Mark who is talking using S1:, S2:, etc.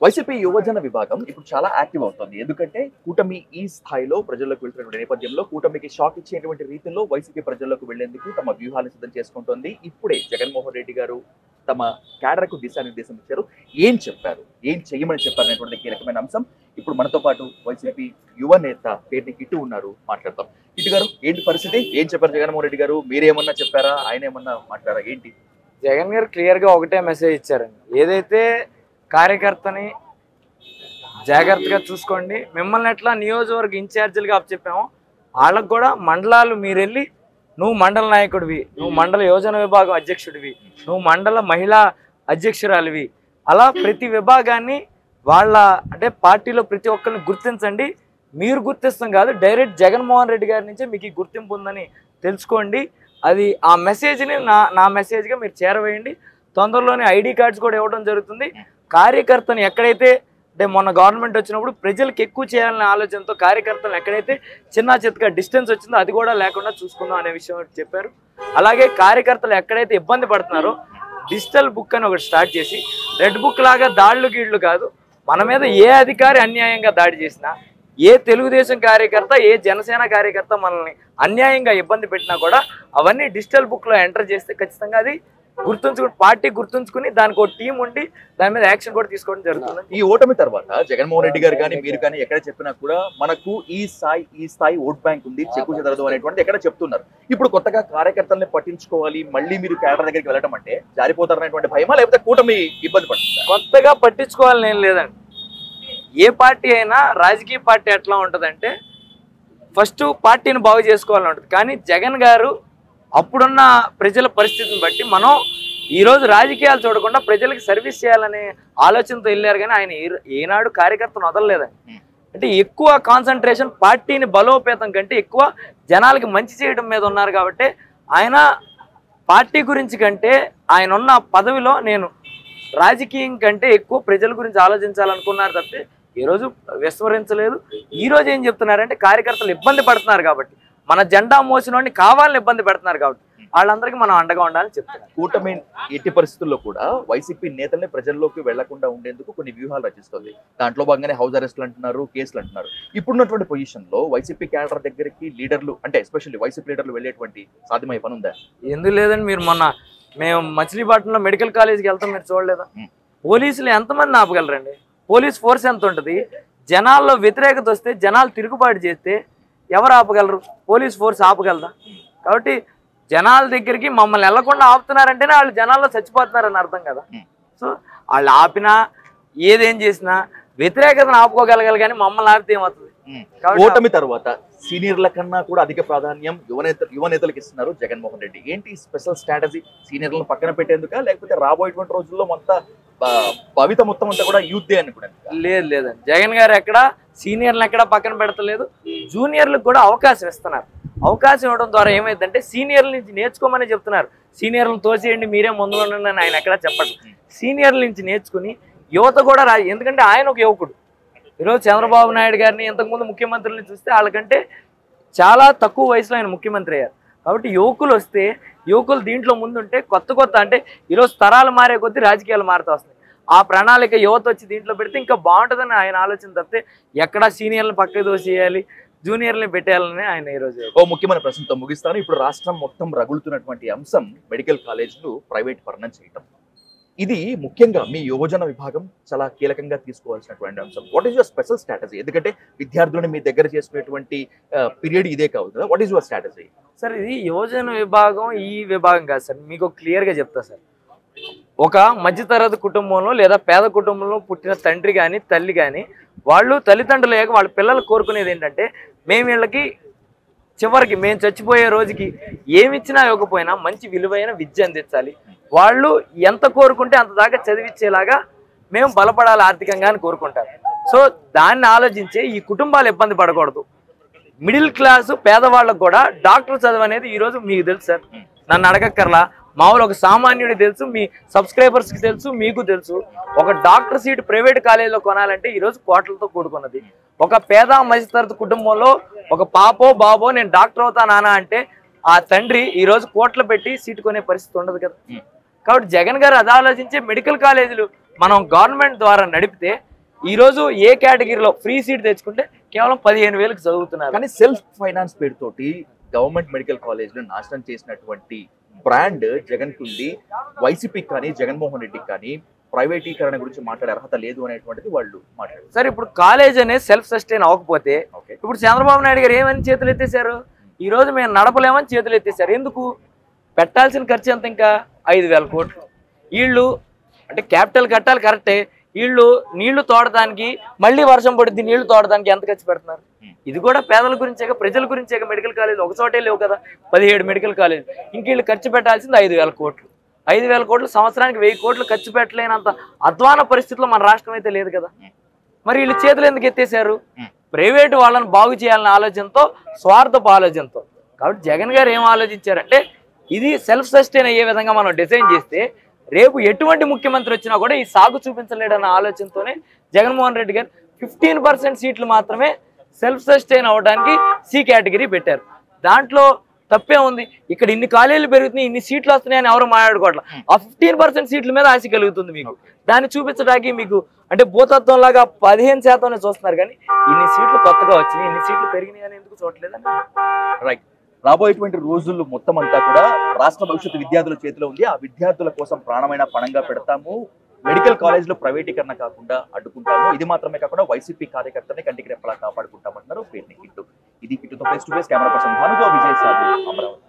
S1: YCP యువజన విభాగం ఇప్పుడు చాలా యాక్టివ్ అవుతుంది. ఎందుకంటే కూటమి ఈ స్థాయిలో ప్రజల్లోకి వెళ్తున్నటువంటి నేపథ్యంలో కూటమికి షాక్ ఇచ్చేటువంటి రీతిలో వైసీపీ ప్రజల్లోకి వెళ్లేందుకు తమ వ్యూహాలను సిద్ధం చేసుకుంటోంది. ఇప్పుడే జగన్మోహన్ రెడ్డి గారు తమ క్యాడర్కు దిశానిర్దేశం ఇచ్చారు. ఏం చెప్పారు, ఏం చెయ్యమని చెప్పారు అనేటువంటి కీలకమైన అంశం. ఇప్పుడు మనతో పాటు వైసీపీ యువ నేత పేరుని కిట్టు ఉన్నారు, మాట్లాడతాం. కిట్టు గారు, ఏంటి పరిస్థితి? ఏం చెప్పారు జగన్మోహన్ రెడ్డి గారు? మీరేమన్నా చెప్పారా, ఆయన ఏమన్నా మాట్లాడారా, ఏంటి?
S2: జగన్ గారు క్లియర్ గా ఒకటే మెసేజ్ ఇచ్చారండి. ఏదైతే కార్యకర్తని జాగ్రత్తగా చూసుకోండి, మిమ్మల్ని ఎట్లా నియోజకవర్గ ఇన్ఛార్జీలుగా చెప్పామో వాళ్ళకు కూడా మండలాలు మీరు వెళ్ళి, నువ్వు మండల నాయకుడివి, నువ్వు మండల యోజన విభాగం అధ్యక్షుడివి, నువ్వు మండల మహిళా అధ్యక్షురాలివి, అలా ప్రతి విభాగాన్ని వాళ్ళ అంటే పార్టీలో ప్రతి ఒక్కరిని గుర్తించండి. మీరు గుర్తిస్తాం కాదు, డైరెక్ట్ జగన్మోహన్ రెడ్డి గారి నుంచే మీకు ఈ గుర్తింపు ఉందని తెలుసుకోండి. అది ఆ మెసేజ్ని నా మెసేజ్గా మీరు చేరవేయండి. తొందరలోనే ఐడి కార్డ్స్ కూడా ఇవ్వడం జరుగుతుంది. కార్యకర్తను ఎక్కడైతే అంటే మొన్న గవర్నమెంట్ వచ్చినప్పుడు ప్రజలకు ఎక్కువ చేయాలనే ఆలోచనతో కార్యకర్తలు ఎక్కడైతే చిన్న చిత్తగా డిస్టెన్స్ వచ్చిందో అది కూడా లేకుండా చూసుకుందాం అనే విషయం చెప్పారు. అలాగే కార్యకర్తలు ఎక్కడైతే ఇబ్బంది పడుతున్నారో డిజిటల్ బుక్ అని ఒకటి స్టార్ట్ చేసి, రెడ్ బుక్ లాగా దాడులు గీళ్లు కాదు, మన మీద ఏ అధికారి అన్యాయంగా దాడి చేసినా, ఏ తెలుగుదేశం కార్యకర్త, ఏ జనసేన కార్యకర్త మనల్ని అన్యాయంగా ఇబ్బంది పెట్టినా కూడా అవన్నీ డిజిటల్ బుక్లో ఎంటర్ చేస్తే ఖచ్చితంగా అది గుర్తుంచుకుని పార్టీ గుర్తుంచుకుని దానికి ఒక టీం ఉండి దాని మీద యాక్షన్ కూడా తీసుకోవడం జరుగుతుంది.
S1: ఈ ఓటమి తర్వాత జగన్మోహన్ రెడ్డి గారు కానీ మీరు కానీ ఎక్కడ చెప్పినా కూడా మనకు ఈ స్థాయి ఓట్ బ్యాంక్ ఉంది, చెక్కు చెదరదు అనేటువంటి ఎక్కడ చెప్తున్నారు. ఇప్పుడు కొత్తగా కార్యకర్తల్ని పట్టించుకోవాలి, మళ్ళీ మీరు క్యాడర్ దగ్గరికి వెళ్ళడం అంటే జారిపోతారనేటువంటి భయమా, లేకపోతే కూటమి ఇబ్బంది పడుతుంది?
S2: కొత్తగా పట్టించుకోవాలని ఏం లేదండి. ఏ పార్టీ అయినా రాజకీయ పార్టీ ఎట్లా ఉంటుందంటే ఫస్ట్ పార్టీని బాగు చేసుకోవాలని ఉంటుంది. కానీ జగన్ గారు అప్పుడున్న ప్రజల పరిస్థితిని బట్టి మనం ఈరోజు రాజకీయాలు చూడకుండా ప్రజలకు సర్వీస్ చేయాలనే ఆలోచనతో వెళ్ళారు. కానీ ఆయన ఏనాడు కార్యకర్తను వదలలేదండి. అంటే ఎక్కువ కాన్సన్ట్రేషన్ పార్టీని బలోపేతం కంటే ఎక్కువ జనాలకి మంచి చేయడం మీద ఉన్నారు. కాబట్టి ఆయన పార్టీ గురించి కంటే ఆయన ఉన్న పదవిలో నేను రాజకీయం కంటే ఎక్కువ ప్రజల గురించి ఆలోచించాలనుకున్నారు తప్పితే ఈరోజు విస్మరించలేదు. ఈరోజు ఏం చెప్తున్నారంటే కార్యకర్తలు ఇబ్బంది పడుతున్నారు కాబట్టి, మన జెండా మోసినోడిని కావాలని ఇబ్బంది పెడుతున్నారు కాబట్టి వాళ్ళందరికీ మనం అండగా ఉండాలని చెప్తున్నారు.
S1: కూటమి ఎట్టి పరిస్థితుల్లో కూడా వైసీపీ నేతల్ని ప్రజల్లోకి వెళ్లకుండా ఉండేందుకు కొన్ని వ్యూహాలు రచిస్తుంది. దాంట్లో భాగంగానే హౌస్ అరెస్టులు అంటున్నారు, కేసులు అంటున్నారు. ఇప్పుడున్నటువంటి పొజిషన్ లో వైసీపీ క్యాడర్ దగ్గరికి లీడర్లు అంటే ఎస్పెషల్లీ వైసీపీ లీడర్లు వెళ్ళేటువంటి సాధ్యమయ్యే పని ఉందా?
S2: ఎందుకు లేదండి. మీరు మేము మచిలీపట్నంలో మెడికల్ కాలేజీకి వెళ్తాం, మీరు చూడలేదా? పోలీసులు ఎంతమంది ఆపగలరండి? పోలీస్ ఫోర్స్ ఎంత ఉంటుంది? జనాల్లో వ్యతిరేకత వస్తే, జనాలు తిరుగుబాటు చేస్తే ఎవరు ఆపగలరు? Police force ఆపగలదా? కాబట్టి జనాల దగ్గరికి మమ్మల్ని వెళ్లకుండా ఆపుతున్నారంటేనే వాళ్ళు జనాల్లో చచ్చిపోతున్నారని అర్థం కదా. సో వాళ్ళు ఆపినా ఏదేం చేసినా వ్యతిరేకతను ఆపుకోగలగాలి, కానీ మమ్మల్ని ఆపితే ఏమవుతుంది?
S1: ఓటమి తర్వాత సీనియర్ల కన్నా కూడా అధిక ప్రాధాన్యం యువ నేతలకు ఇస్తున్నారు జగన్మోహన్ రెడ్డి. ఏంటి స్పెషల్ స్ట్రాటజీ? సీనియర్లను పక్కన పెట్టేందుక, లేకపోతే రాబోయేటువంటి రోజుల్లో మొత్తం భవిత మొత్తం అంతా కూడా యూత్ డే అనుకోండి?
S2: లేదండి. జగన్ గారు ఎక్కడ సీనియర్లు ఎక్కడ పక్కన పెడతలేదు, జూనియర్లకు కూడా అవకాశం ఇస్తున్నారు. అవకాశం ఇవ్వడం ద్వారా ఏమైందంటే సీనియర్ల నుంచి నేర్చుకోమని చెప్తున్నారు. సీనియర్లను తోసేయండి, మీరే ముందు ఉండండి అని ఆయన ఎక్కడా చెప్పండి. సీనియర్ల నుంచి నేర్చుకుని యువత కూడా ఎందుకంటే ఆయన ఒక యువకుడు. ఈరోజు చంద్రబాబు నాయుడు గారిని ఇంతకుముందు ముఖ్యమంత్రులను చూస్తే వాళ్ళకంటే చాలా తక్కువ వయసులో ఆయన ముఖ్యమంత్రి అయ్యారు. కాబట్టి యువకులు వస్తే, యువకులు దీంట్లో ముందుంటే కొత్త అంటే ఈరోజు తరాలు మారే కొద్దీ రాజకీయాలు మారుతూ వస్తాయి. ఆ ప్రణాళిక యువత వచ్చి దీంట్లో పెడితే ఇంకా బాగుంటుందని ఆయన ఆలోచన తప్పితే ఎక్కడా సీనియర్లను పక్కకు దోసేయాలి, జూనియర్ని పెట్టేయాలని ఆయన ఈరోజు.
S1: ముఖ్యమైన ప్రశ్నతో ముగిస్తాను. ఇప్పుడు రాష్ట్రం మొత్తం రగులుతున్నటువంటి అంశం మెడికల్ కాలేజీలు ప్రైవేట్ పరణం చేయటం. ఇది ముఖ్యంగా మీ యువజన విభాగం చాలా కీలకంగా తీసుకోవాల్సినటువంటి అంశం. What is your special strategy? ఎందుకంటే విద్యార్థులను మీ దగ్గర చేసుకునేటువంటి పీరియడ్ ఇదే కాదు కదా. What is your strategy?
S2: Sir, ఇది యువజన విభాగం ఈ విభాగం కాదు సార్. మీకు క్లియర్గా చెప్తా సార్. ఒక మధ్యతరగతి కుటుంబంలో లేదా పేద కుటుంబంలో పుట్టిన తండ్రి కానీ తల్లి కానీ వాళ్ళు తల్లిదండ్రులు లేక వాళ్ళ పిల్లలు కోరుకునేది ఏంటంటే, మేము వీళ్ళకి చివరికి మేము చచ్చిపోయే రోజుకి ఏమిచ్చినా ఇవ్వకపోయినా మంచి విలువైన విద్య అందించాలి, వాళ్ళు ఎంత కోరుకుంటే అంత దాకా చదివించేలాగా మేము బలపడాలి ఆర్థికంగా అని కోరుకుంటారు. సో దాన్ని ఆలోచించే ఈ కుటుంబాలు ఇబ్బంది పడకూడదు. మిడిల్ క్లాసు పేదవాళ్ళకు కూడా డాక్టర్ చదువు అనేది ఈరోజు మీకు తెలుసు సార్, నన్ను అడగక్కర్లా. మామూలు ఒక సామాన్యుడికి తెలుసు, మీ సబ్స్క్రైబర్స్కి తెలుసు, మీకు తెలుసు. ఒక డాక్టర్ సీట్ ప్రైవేట్ కాలేజీలో కొనాలంటే ఈరోజు కోట్లతో కూడుకున్నది. ఒక పేద మధ్యతరగతి కుటుంబంలో ఒక పాపో బాబో నేను డాక్టర్ అవుతా నానా అంటే ఆ తండ్రి ఈరోజు కోట్లు పెట్టి సీటు కొనే పరిస్థితి ఉండదు కదా. కాబట్టి జగన్ గారు అది ఆలోచించే మెడికల్ కాలేజీలు మనం గవర్నమెంట్ ద్వారా నడిపితే ఈ రోజు ఏ కేటగిరీలో ఫ్రీ సీట్ తెచ్చుకుంటే కేవలం 15,000కి చదువుతున్నారు.
S1: కానీ సెల్ఫ్ ఫైనాన్స్ పేరుతోటి గవర్నమెంట్ మెడికల్ కాలేజ్ లో నాశనం చేసినటువంటి బ్రాండ్ జగన్ కుంది. వైసీపీకి కానీ జగన్మోహన్ రెడ్డికి కానీ ప్రైవేటీకరణ గురించి మాట్లాడే అర్హత లేదు అనేటువంటిది వాళ్ళు మాట్లాడారు.
S2: సరే, ఇప్పుడు కాలేజ్ అనేది సెల్ఫ్ సస్టైన్ అవ్వకపోతే ఇప్పుడు చంద్రబాబు నాయుడు గారు ఏమని చేతులు ఎత్తేసారు? ఈ రోజు మేము నడపలేమని చేతులు ఎత్తేసారు. ఎందుకు? పెట్టాల్సిన ఖర్చు ఎంత? ఇంకా 5,000 కోట్లు. వీళ్ళు అంటే క్యాపిటల్ కట్టాలి కరెక్టే, వీళ్ళు నీళ్లు తోడడానికి మళ్ళీ వర్షం పడుద్ది, నీళ్లు తోడడానికి ఎంత ఖర్చు పెడుతున్నారు? ఇది కూడా పేదల గురించే, ప్రజల గురించే. మెడికల్ కాలేజ్ ఒక చోటే లేవు కదా, 17 మెడికల్ కాలేజ్. ఇంక వీళ్ళు ఖర్చు పెట్టాల్సింది 5,000 కోట్లు. 5,000 కోట్లు సంవత్సరానికి 1,000 కోట్లు ఖర్చు పెట్టలేనంత అధ్వాన పరిస్థితిలో మన రాష్ట్రం అయితే లేదు కదా. మరి వీళ్ళు చేతులు ఎందుకు ఎత్తేసారు? ప్రైవేటు వాళ్ళని బాగు చేయాలనే ఆలోచనతో, స్వార్థపు ఆలోచనతో. కాబట్టి జగన్ గారు ఏం ఆలోచించారంటే, ఇది సెల్ఫ్ సస్టైన్ అయ్యే విధంగా మనం డిజైన్ చేస్తే రేపు ఎటువంటి ముఖ్యమంత్రి వచ్చినా కూడా ఈ సాగు చూపించలేడన్న ఆలోచనతోనే జగన్మోహన్ రెడ్డి గారు 15% సీట్లు మాత్రమే సెల్ఫ్ సస్టైన్ అవ్వడానికి సి కేటగిరీ పెట్టారు. దాంట్లో తప్పే ఉంది? ఇక్కడ ఇన్ని కాలేజీలు పెరుగుతున్నాయి, ఇన్ని సీట్లు వస్తున్నాయని ఎవరు మాట్లాడుకోవట్లేదు. ఆ 15% సీట్ల మీద ఆశ కలుగుతుంది మీకు. దాన్ని చూపించడానికి మీకు అంటే భూతత్వం లాగా 15% చూస్తున్నారు, కానీ ఇన్ని సీట్లు కొత్తగా వచ్చినాయి, ఇన్ని సీట్లు పెరిగినాయి అని ఎందుకు చూడలేదని.
S1: రైట్. రాబోయేటువంటి రోజుల్లో మొత్తం అంతా కూడా రాష్ట్ర భవిష్యత్తు విద్యార్థుల చేతిలో ఉంది. ఆ విద్యార్థుల కోసం ప్రాణమైన పణంగా పెడతాము, మెడికల్ కాలేజ్లో ప్రైవేటీకరణ కాకుండా అడ్డుకుంటాము. ఇది మాత్రమే కాకుండా వైసీపీ కార్యకర్తని కంటికి రెప్పలా కాపాడుకుంటామంటున్నారు పేర్ని కిట్టు. ఇది కిట్టుతో face to face. Camera person భానుతో విజయసాయి, అమరావతి.